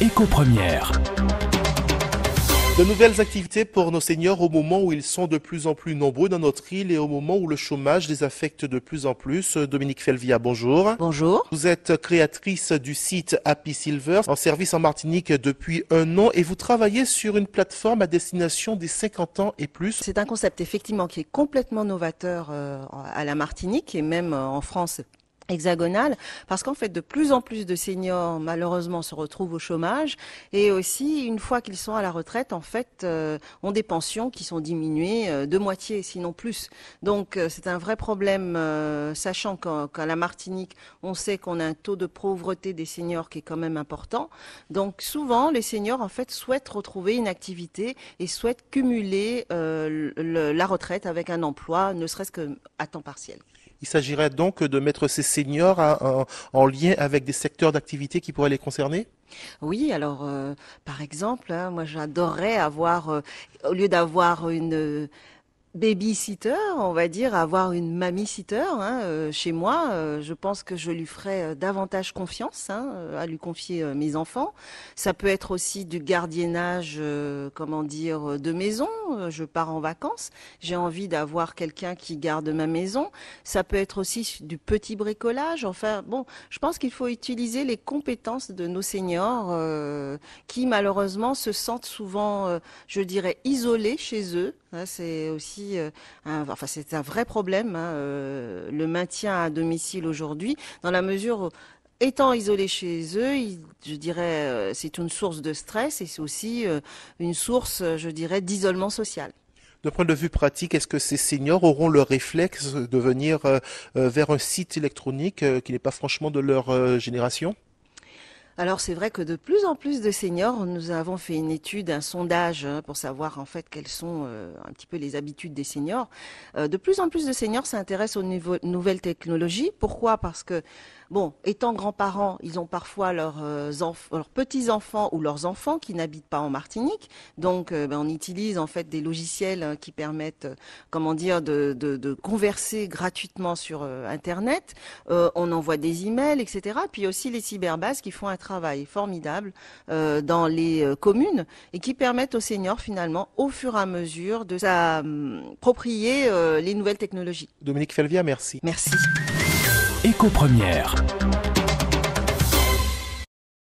Éco-Première. De nouvelles activités pour nos seniors au moment où ils sont de plus en plus nombreux dans notre île et au moment où le chômage les affecte de plus en plus. Dominique Felvia, bonjour. Bonjour. Vous êtes créatrice du site Happy Silver, en service en Martinique depuis 1 an et vous travaillez sur une plateforme à destination des 50 ans et plus. C'est un concept effectivement qui est complètement novateur à la Martinique et même en France hexagonale, parce qu'en fait de plus en plus de seniors malheureusement se retrouvent au chômage et aussi une fois qu'ils sont à la retraite en fait ont des pensions qui sont diminuées de moitié sinon plus. Donc c'est un vrai problème sachant qu'à la Martinique on sait qu'on a un taux de pauvreté des seniors qui est quand même important. Donc souvent les seniors en fait souhaitent retrouver une activité et souhaitent cumuler la retraite avec un emploi ne serait-ce qu'à temps partiel. Il s'agirait donc de mettre ces seniors en lien avec des secteurs d'activité qui pourraient les concerner? Oui, alors par exemple, hein, moi j'adorerais avoir, au lieu d'avoir une baby-sitter, on va dire, avoir une mamie-sitter hein, chez moi. Je pense que je lui ferais davantage confiance hein, à lui confier mes enfants. Ça peut être aussi du gardiennage, comment dire, de maison. Je pars en vacances, j'ai envie d'avoir quelqu'un qui garde ma maison. Ça peut être aussi du petit bricolage. Enfin, bon, je pense qu'il faut utiliser les compétences de nos seniors qui malheureusement se sentent souvent, je dirais, isolés chez eux. C'est aussi c'est un vrai problème, hein, le maintien à domicile aujourd'hui, dans la mesure où, étant isolés chez eux, je dirais, c'est une source de stress et c'est aussi une source, je dirais, d'isolement social. D'un point de vue pratique, est-ce que ces seniors auront le réflexe de venir vers un site électronique qui n'est pas franchement de leur génération? Alors c'est vrai que de plus en plus de seniors, nous avons fait une étude, un sondage hein, pour savoir en fait quelles sont un petit peu les habitudes des seniors. De plus en plus de seniors s'intéressent aux nouvelles technologies. Pourquoi? Parce que bon, étant grands-parents, ils ont parfois leurs petits-enfants ou leurs enfants qui n'habitent pas en Martinique. Donc on utilise en fait des logiciels qui permettent, comment dire, de converser gratuitement sur Internet. On envoie des emails, etc. Puis aussi les cyberbases qui font un travail formidable dans les communes et qui permettent aux seniors finalement au fur et à mesure de s'approprier les nouvelles technologies. Dominique Felvia, merci. Merci. Éco-Première.